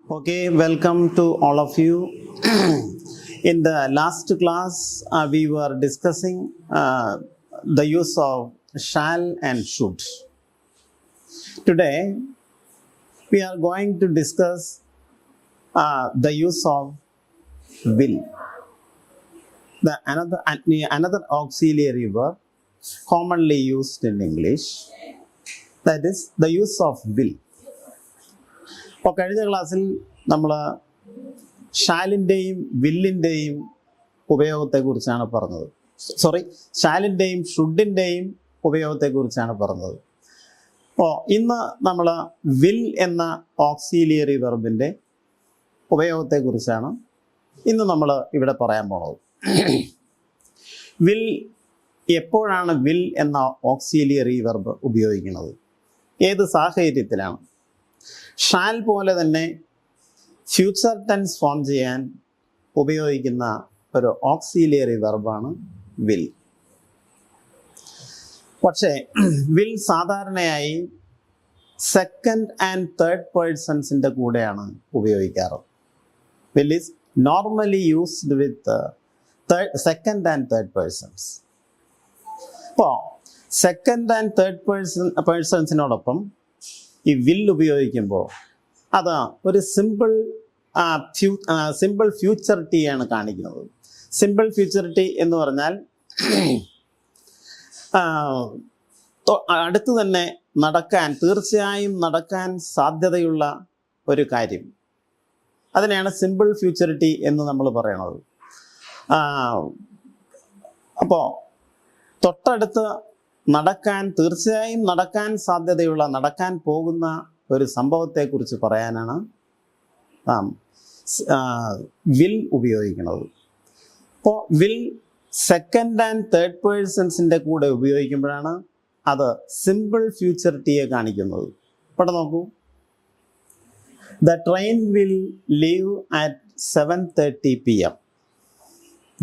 Okay, welcome to all of you. In the last class, we were discussing the use of shall and should. Today, we are going to discuss the use of will. Another auxiliary verb commonly used in English, that is the use of will. അപ്പോൾ കഴിഞ്ഞ ക്ലാസ്സിൽ നമ്മൾ ഷാലിൻ്റെയും വില്ലിൻ്റെയും ഉപയോഗത്തെക്കുറിച്ചാണ് പറഞ്ഞത്. ഷാലിൻ്റെയും ഷുഡിൻ്റെയും ഉപയോഗത്തെക്കുറിച്ചാണ് പറഞ്ഞത്. അപ്പോൾ ഇന്ന് നമ്മൾ will എന്ന ഓക്സിലിയറി വെർബിൻ്റെ ഉപയോഗത്തെക്കുറിച്ചാണ് ഇന്ന് നമ്മൾ ഇവിടെ പറയാൻ പോണത്. വിൽ, എപ്പോഴാണ് വിൽ എന്ന ഓക്സിലിയറി വെർബ് ഉപയോഗിക്കുന്നത്? ഏത് സാഹചര്യത്തിലാണ്? ഷാൽ പോലെ തന്നെ ഫ്യൂച്ചർ ടെൻസ് ഫോം ചെയ്യാൻ ഉപയോഗിക്കുന്ന ഒരു ഓക്സിലിയറി വെർബാണ് വിൽ. പക്ഷേ വിൽ സാധാരണയായി സെക്കൻഡ് ആൻഡ് തേർഡ് പേഴ്സൺസിൻ്റെ കൂടെയാണ് ഉപയോഗിക്കാറ്. Will is normally used with second and third persons. അപ്പോൾ സെക്കൻഡ് ആൻഡ് തേർഡ് പേഴ്സൺസിനോടൊപ്പം ഈ വിൽ ഉപയോഗിക്കുമ്പോൾ അത് ഒരു സിമ്പിൾ ഫ്യൂച്ചറിറ്റിയാണ് കാണിക്കുന്നത്. സിമ്പിൾ ഫ്യൂച്ചറിറ്റി എന്ന് പറഞ്ഞാൽ അടുത്ത് തന്നെ തീർച്ചയായും നടക്കാൻ സാധ്യതയുള്ള ഒരു കാര്യം, അതിനെയാണ് സിമ്പിൾ ഫ്യൂച്ചറിറ്റി എന്ന് നമ്മൾ പറയണത്. അപ്പോൾ തൊട്ടടുത്ത് തീർച്ചയായും നടക്കാൻ സാധ്യതയുള്ള, നടക്കാൻ പോകുന്ന ഒരു സംഭവത്തെക്കുറിച്ച് പറയാനാണ് നാം വിൽ ഉപയോഗിക്കുന്നത്. അപ്പോൾ വിൽ സെക്കൻഡ് ആൻഡ് തേർഡ് പേഴ്സൺസിൻ്റെ കൂടെ ഉപയോഗിക്കുമ്പോഴാണ് അത് സിമ്പിൾ ഫ്യൂച്ചറിറ്റിയെ കാണിക്കുന്നത്. ഇവിടെ നോക്കൂ, the train will leave at 7:30 PM.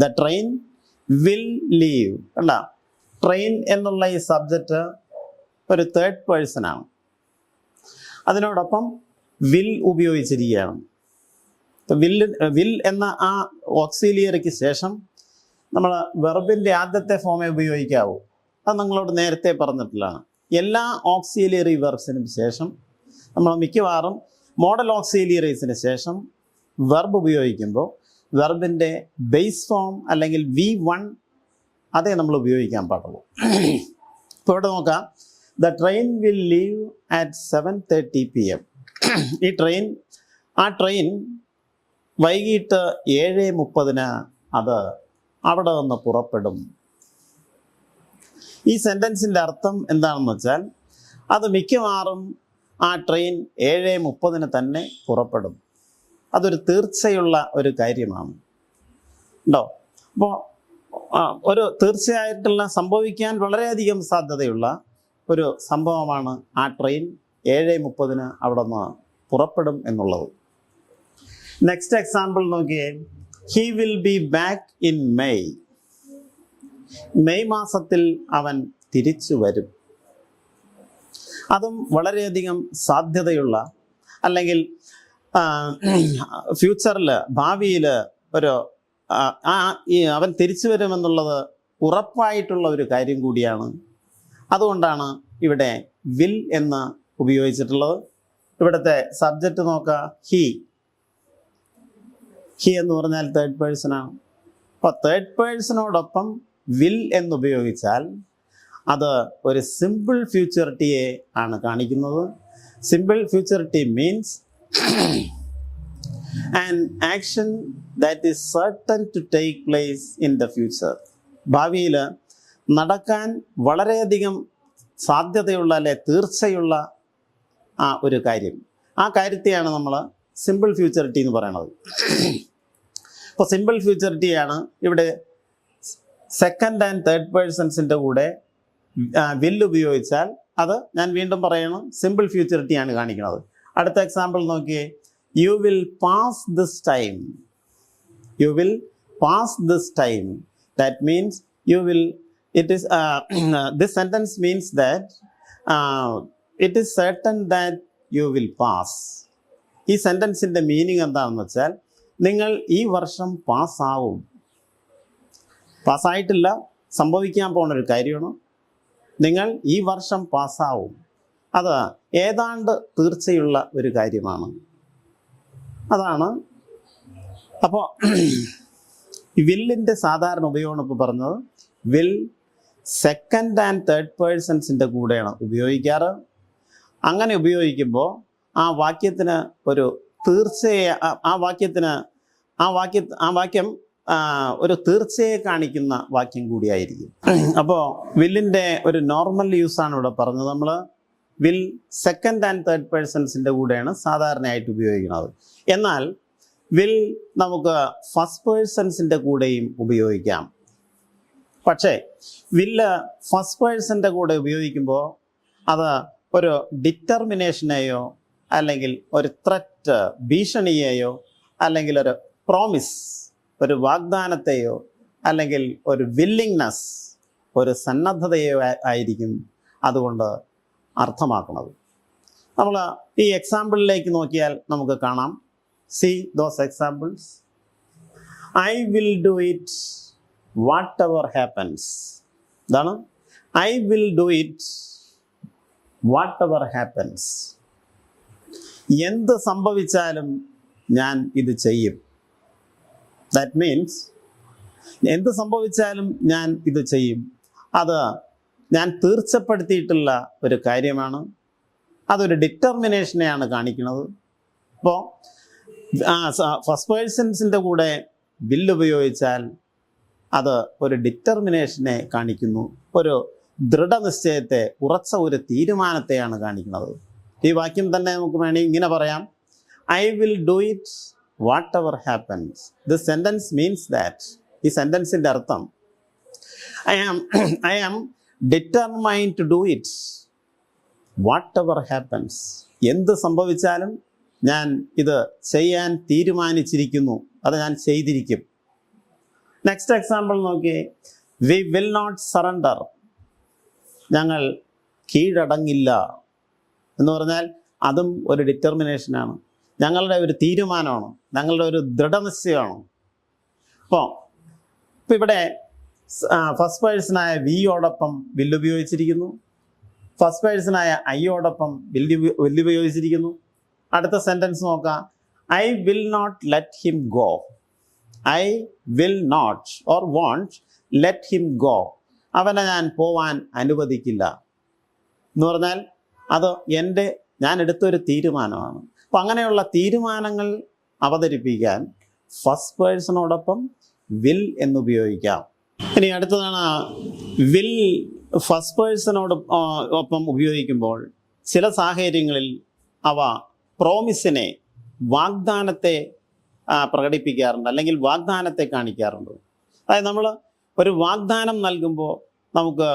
The train will leave. അല്ല, ട്രെയിൻ എന്നുള്ള ഈ സബ്ജക്റ്റ് ഒരു തേർഡ് പേഴ്സണാണ്. അതിനോടൊപ്പം വിൽ ഉപയോഗിച്ചിരിക്കുകയാണ്. വിൽ എന്ന ആ ഓക്സിലിയറിക്ക് ശേഷം നമ്മൾ വെർബിൻ്റെ ആദ്യത്തെ ഫോമേ ഉപയോഗിക്കാവൂ. അത് നിങ്ങളോട് നേരത്തെ പറഞ്ഞിട്ടുള്ളതാണ്. എല്ലാ ഓക്സിലിയറി വെർബ്സിനും ശേഷം നമ്മൾ മിക്കവാറും മോഡൽ ഓക്സിലിയറീസിന് ശേഷം വെർബ് ഉപയോഗിക്കുമ്പോൾ വെർബിൻ്റെ ബേസ് ഫോം അല്ലെങ്കിൽ V1 അതേ നമ്മൾ ഉപയോഗിക്കാൻ പാടുള്ളൂ. ഇപ്പോൾ ഇവിടെ നോക്കാം, the train will leave at 7:30 PM. ആ ട്രെയിൻ വൈകിട്ട് 7:30 അത് അവിടെ നിന്ന് പുറപ്പെടും. ഈ സെൻറ്റൻസിൻ്റെ അർത്ഥം എന്താണെന്ന് വെച്ചാൽ, അത് മിക്കവാറും ആ ട്രെയിൻ 7:30 തന്നെ പുറപ്പെടും. അതൊരു തീർച്ചയുള്ള ഒരു കാര്യമാണ് ഉണ്ടോ. അപ്പോൾ ഒരു തീർച്ചയായിട്ടുള്ള, സംഭവിക്കാൻ വളരെയധികം സാധ്യതയുള്ള ഒരു സംഭവമാണ് ആ ട്രെയിൻ 7:30 അവിടെ നിന്ന് പുറപ്പെടും എന്നുള്ളത്. നെക്സ്റ്റ് എക്സാമ്പിൾ നോക്കിയേ, he will be back in May. May മാസത്തിൽ അവൻ തിരിച്ചു വരും. അതും വളരെയധികം സാധ്യതയുള്ള, അല്ലെങ്കിൽ ഫ്യൂച്ചറിൽ, ഭാവിയിൽ ഒരു അവൻ തിരിച്ചു വരുമെന്നുള്ളത് ഉറപ്പായിട്ടുള്ള ഒരു കാര്യം കൂടിയാണ്. അതുകൊണ്ടാണ് ഇവിടെ വിൽ എന്ന് ഉപയോഗിച്ചിട്ടുള്ളത്. ഇവിടുത്തെ സബ്ജക്റ്റ് നോക്കുക, ഹി എന്ന് പറഞ്ഞാൽ തേർഡ് പേഴ്സണാണ്. അപ്പോൾ തേർഡ് പേഴ്സണോടൊപ്പം വിൽ എന്നുപയോഗിച്ചാൽ അത് ഒരു സിമ്പിൾ ഫ്യൂച്ചറിറ്റിയെ ആണ് കാണിക്കുന്നത്. Simple ഫ്യൂച്ചറിറ്റി means an action that is certain to take place in the future. ഭാവിയിൽ നടക്കാൻ വളരെയധികം സാധ്യതയുള്ള, അല്ലെ തീർച്ചയുള്ള ഒരു കാര്യം. ആ കാര്യത്തെയാണ് നമ്മൾ സിമ്പിൾ ഫ്യൂച്ചറിറ്റി എന്ന് പറയണത്. അപ്പോൾ സിമ്പിൾ ഫ്യൂച്ചറിറ്റിയാണ് ഇവിടെ സെക്കൻഡ് ആൻഡ് തേർഡ് പേഴ്സൺസിൻ്റെ കൂടെ വിൽ ഉപയോഗിച്ചാൽ അത്, ഞാൻ വീണ്ടും പറയണം, സിമ്പിൾ ഫ്യൂച്ചറിറ്റിയാണ് കാണിക്കുന്നത്. അടുത്ത എക്സാമ്പിൾ നോക്കിയേ, you will pass this time. You will pass this time. That means you will, it is this sentence means that it is certain that you will pass. ഈ സെൻറ്റൻസിൻ്റെ മീനിങ് എന്താണെന്ന് വെച്ചാൽ നിങ്ങൾ ഈ വർഷം പാസ്സാവും. പാസ്സായിട്ടില്ല, സംഭവിക്കാൻ പോകുന്നൊരു കാര്യമാണ്. നിങ്ങൾ ഈ വർഷം പാസ്സാവും. അത് ഏതാണ്ട് തീർച്ചയുള്ള ഒരു കാര്യമാണ്. അതാണ്. അപ്പോൾ വില്ലിൻ്റെ സാധാരണ ഉപയോഗം ഇപ്പോൾ പറഞ്ഞത് വിൽ സെക്കൻഡ് ആൻഡ് തേർഡ് പേഴ്സൺസിൻ്റെ കൂടെയാണ് ഉപയോഗിക്കാറ്. അങ്ങനെ ഉപയോഗിക്കുമ്പോൾ ആ വാക്യത്തിന് ഒരു തീർച്ചയെ ആ വാക്യം ഒരു തീർച്ചയെ കാണിക്കുന്ന വാക്യം കൂടിയായിരിക്കും. അപ്പോൾ വില്ലിൻ്റെ ഒരു നോർമൽ യൂസാണ് ഇവിടെ പറഞ്ഞത്. നമ്മൾ വിൽ സെക്കൻഡ് ആൻഡ് തേർഡ് പേഴ്സൺസിൻ്റെ കൂടെയാണ് സാധാരണയായിട്ട് ഉപയോഗിക്കുന്നത്. എന്നാൽ വിൽ നമുക്ക് ഫസ്റ്റ് പേഴ്സൺസിൻ്റെ കൂടെയും ഉപയോഗിക്കാം. പക്ഷേ വില്ല് ഫസ്റ്റ് പേഴ്സൻ്റെ കൂടെ ഉപയോഗിക്കുമ്പോൾ അത് ഒരു ഡിറ്റർമിനേഷനെയോ അല്ലെങ്കിൽ ഒരു ത്രെറ്റ്, ഭീഷണിയെയോ അല്ലെങ്കിൽ ഒരു പ്രോമിസ്, ഒരു വാഗ്ദാനത്തെയോ അല്ലെങ്കിൽ ഒരു വില്ലിങ്നെസ്, ഒരു സന്നദ്ധതയോ ആയിരിക്കും അതുകൊണ്ട് അർത്ഥമാക്കുന്നത്. നമ്മൾ ഈ എക്സാമ്പിളിലേക്ക് നോക്കിയാൽ നമുക്ക് കാണാം. See those examples. I will do it whatever happens. ഇതാണ് I will do it whatever happens. എന്ത് സംഭവിച്ചാലും ഞാൻ ഇത് ചെയ്യും. That means എന്ത് സംഭവിച്ചാലും ഞാൻ ഇത് ചെയ്യും. അത് ഞാൻ തീർച്ചപ്പെടുത്തിയിട്ടുള്ള ഒരു കാര്യമാണ്. അതൊരു ഡിറ്റർമിനേഷനെയാണ് കാണിക്കുന്നത്. അപ്പോൾ ഫസ്റ്റ് പേഴ്സൺസിൻ്റെ കൂടെ വില്ല് ഉപയോഗിച്ചാൽ അത് ഒരു ഡിറ്റർമിനേഷനെ കാണിക്കുന്നു, ഒരു ദൃഢനിശ്ചയത്തെ, ഉറച്ച ഒരു തീരുമാനത്തെയാണ് കാണിക്കുന്നത്. ഈ വാക്യം തന്നെ നമുക്ക് വേണമെങ്കിൽ ഇങ്ങനെ പറയാം, I will do it whatever happens. This sentence means that, ഈ സെൻറ്റൻസിൻ്റെ അർത്ഥം I am determined to do it whatever happens. എന്ത് സംഭവിച്ചാലും ഞാൻ ഇത് ചെയ്യാൻ തീരുമാനിച്ചിരിക്കുന്നു, അത് ഞാൻ ചെയ്തിരിക്കും. നെക്സ്റ്റ് എക്സാമ്പിൾ നോക്കി. We will not surrender. ഞങ്ങൾ കീഴടങ്ങില്ല എന്ന് പറഞ്ഞാൽ അതും ഒരു ഡിറ്റർമിനേഷനാണ്, ഞങ്ങളുടെ ഒരു തീരുമാനമാണ്, ഞങ്ങളുടെ ഒരു ദൃഢനിശ്ചയമാണ്. അപ്പോൾ ഇവിടെ ഫസ്റ്റ് പേഴ്സണായ വിയോടൊപ്പം വില്ല് ഉപയോഗിച്ചിരിക്കുന്നു, ഫസ്റ്റ് പേഴ്സണായ ഐയോടൊപ്പം വില്ല് ഉപയോഗിച്ചിരിക്കുന്നു. അടുത്ത സെൻറ്റൻസ് നോക്കാം. I will not let him go. I will not or won't let him go. അവനെ ഞാൻ പോവാൻ അനുവദിക്കില്ല എന്ന് പറഞ്ഞാൽ അത് ഞാൻ എടുത്തൊരു തീരുമാനമാണ്. അപ്പം അങ്ങനെയുള്ള തീരുമാനങ്ങൾ അവതരിപ്പിക്കാൻ ഫസ്റ്റ് പേഴ്സണോടൊപ്പം വിൽ എന്നുപയോഗിക്കാം. ഇനി അടുത്തതാണ് വിൽ ഫസ്റ്റ് പേഴ്സണോട് ഒപ്പം ഉപയോഗിക്കുമ്പോൾ ചില സാഹചര്യങ്ങളിൽ അവ പ്രോമിസിനെ, വാഗ്ദാനത്തെ പ്രകടിപ്പിക്കാറുണ്ട്, അല്ലെങ്കിൽ വാഗ്ദാനത്തെ കാണിക്കാറുണ്ട്. അതായത് നമ്മൾ ഒരു വാഗ്ദാനം നൽകുമ്പോൾ നമുക്ക്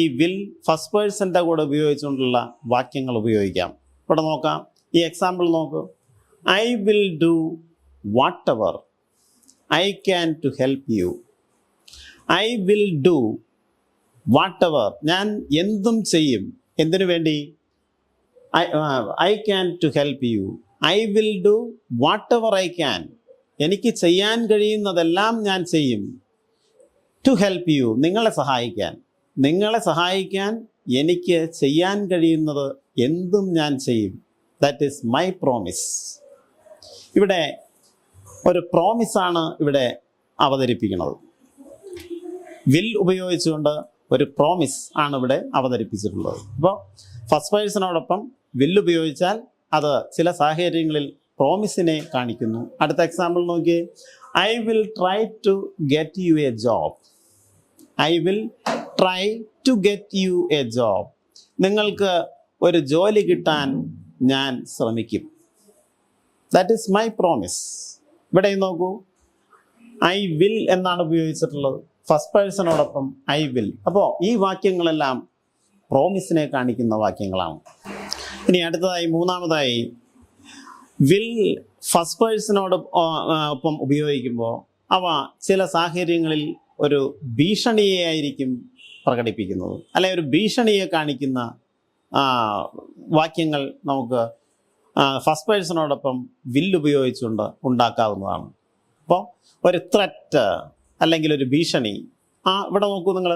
ഈ വിൽ ഫസ്റ്റ് പേഴ്സൻ്റെ കൂടെ ഉപയോഗിച്ചുകൊണ്ടുള്ള വാക്യങ്ങൾ ഉപയോഗിക്കാം. ഇവിടെ നോക്കാം, ഈ എക്സാമ്പിൾ നോക്കൂ. I will do whatever I can to help you. I will do whatever, ഞാൻ എന്തും ചെയ്യും. എന്തിനു വേണ്ടി? I can to help you. I will do whatever I can, എനിക്ക് ചെയ്യാൻ കഴിയുന്നതെല്ലാം ഞാൻ ചെയ്യും. ടു ഹെൽപ്പ് യു, നിങ്ങളെ സഹായിക്കാൻ എനിക്ക് ചെയ്യാൻ കഴിയുന്നത് എന്തും ഞാൻ ചെയ്യും. That is my promise. ഇവിടെ ഒരു പ്രോമിസാണ് ഇവിടെ അവതരിപ്പിക്കുന്നത്. വിൽ ഉപയോഗിച്ചുകൊണ്ട് ഒരു പ്രോമിസ് ആണ് ഇവിടെ അവതരിപ്പിച്ചിട്ടുള്ളത്. അപ്പോൾ ഫസ്റ്റ് പേഴ്സണോടൊപ്പം വില്ല് ഉപയോഗിച്ചാൽ അത് ചില സാഹചര്യങ്ങളിൽ പ്രോമിസിനെ കാണിക്കുന്നു. അടുത്ത എക്സാമ്പിൾ നോക്കിയേ. I will try to get you a job. I will try to get you a job. നിങ്ങൾക്ക് ഒരു ജോലി കിട്ടാൻ ഞാൻ ശ്രമിക്കും. That is my promise. ഇവിടെ നോക്കൂ, ഐ വിൽ എന്നാണ് ഉപയോഗിച്ചിട്ടുള്ളത്, ഫസ്റ്റ് പേഴ്സണോടൊപ്പം ഐ വിൽ. അപ്പോൾ ഈ വാക്യങ്ങളെല്ലാം പ്രോമിസിനെ കാണിക്കുന്ന വാക്യങ്ങളാണ്. ഇനി അടുത്തതായി, മൂന്നാമതായി, വിൽ ഫസ്റ്റ് പേഴ്സണോട് ഒപ്പം ഉപയോഗിക്കുമ്പോൾ അവ ചില സാഹചര്യങ്ങളിൽ ഒരു ഭീഷണിയെ ആയിരിക്കും പ്രകടിപ്പിക്കുന്നത്, അല്ലെ ഒരു ഭീഷണിയെ കാണിക്കുന്ന വാക്യങ്ങൾ നമുക്ക് ഫസ്റ്റ് പേഴ്സണോടൊപ്പം വിൽ ഉപയോഗിച്ചുകൊണ്ട് ഉണ്ടാക്കാവുന്നതാണ്. അപ്പോൾ ഒരു ത്രെറ്റ് അല്ലെങ്കിൽ ഒരു ഭീഷണി, ഇവിടെ നോക്കൂ നിങ്ങൾ,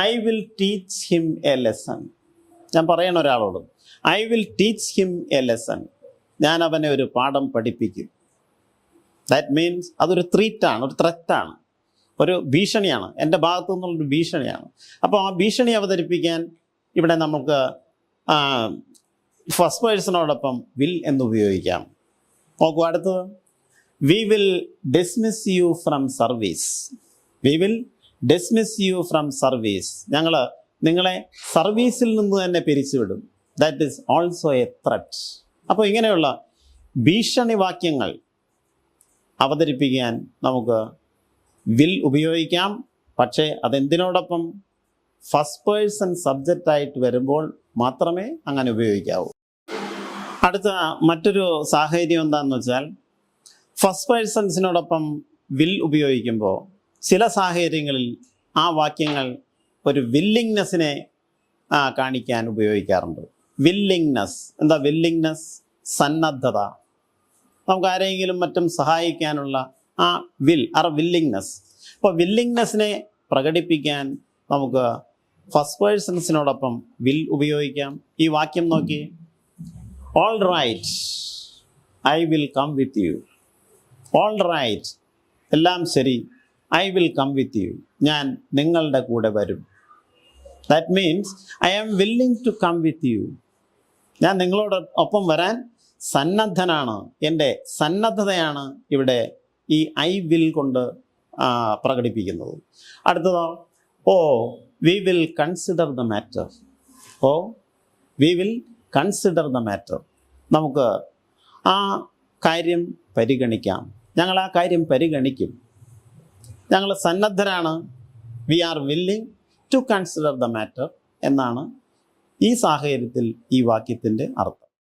I will teach him A lesson. ഞാൻ പറയണ ഒരാളോട്, I will teach him A lesson, ഞാൻ അവനെ ഒരു പാഠം പഠിപ്പിക്കും. ദാറ്റ് മീൻസ് അതൊരു ത്രീറ്റാണ്, ഒരു ത്രെറ്റാണ്, ഒരു ഭീഷണിയാണ്, എൻ്റെ ഭാഗത്തു നിന്നുള്ളൊരു ഭീഷണിയാണ്. അപ്പോൾ ആ ഭീഷണി അവതരിപ്പിക്കാൻ ഇവിടെ നമുക്ക് ഫസ്റ്റ് പേഴ്സണോടൊപ്പം വിൽ എന്ന് ഉപയോഗിക്കാം. നോക്കൂ അടുത്തത്, we will dismiss you from service. We will dismiss you from service, ഞങ്ങൾ നിങ്ങളെ സർവീസിൽ നിന്ന് തന്നെ പിരിച്ചുവിടും. That is also a threat. അപ്പോൾ ഇങ്ങനെയുള്ള ഭീഷണി വാക്യങ്ങൾ അവതരിപ്പിക്കാൻ നമുക്ക് വിൽ ഉപയോഗിക്കാം. പക്ഷേ അതെന്തിനോടൊപ്പം? ഫസ്റ്റ് പേഴ്സൺ സബ്ജക്റ്റായിട്ട് വരുമ്പോൾ മാത്രമേ അങ്ങനെ ഉപയോഗിക്കാവൂ. അടുത്ത മറ്റൊരു സാഹചര്യം എന്താണെന്ന് വെച്ചാൽ, ഫസ്റ്റ് പേഴ്സൺസിനോടൊപ്പം വിൽ ഉപയോഗിക്കുമ്പോൾ ചില സാഹചര്യങ്ങളിൽ ആ വാക്യങ്ങൾ ഒരു വില്ലിങ്നെസ്സിനെ കാണിക്കാൻ ഉപയോഗിക്കാറുണ്ട്. വില്ലിങ്നെസ്, എന്താ വില്ലിങ്നെസ്? സന്നദ്ധത. നമുക്ക് ആരെങ്കിലും മറ്റും സഹായിക്കാനുള്ള ആ വില്ലിങ്നെസ്. അപ്പോൾ വില്ലിങ്നെസ്സിനെ പ്രകടിപ്പിക്കാൻ നമുക്ക് ഫസ്റ്റ് പേഴ്സൺസിനോടൊപ്പം വിൽ ഉപയോഗിക്കാം. ഈ വാക്യം നോക്കി, all right I will come with you. All right, എല്ലാം ശരി, I will come with you, ഞാൻ നിങ്ങളുടെ കൂടെ വരും. That means I am willing to come with you, ഞാൻ നിങ്ങളോട് ഒപ്പം വരാൻ സന്നദ്ധനാണ്. എൻ്റെ സന്നദ്ധതയാണ് ഇവിടെ ഈ ഐ വിൽ കൊണ്ട് പ്രകടിപ്പിക്കുന്നത്. അടുത്തതോ, we will consider the matter. We will consider the matter, നമുക്ക് ആ കാര്യം പരിഗണിക്കാം, ഞങ്ങൾ ആ കാര്യം പരിഗണിക്കും, ഞങ്ങൾ സന്നദ്ധരാണ്. We are willing to consider the matter എന്നാണ് ഈ സാഹചര്യത്തിൽ ഈ വാക്യത്തിൻ്റെ അർത്ഥം.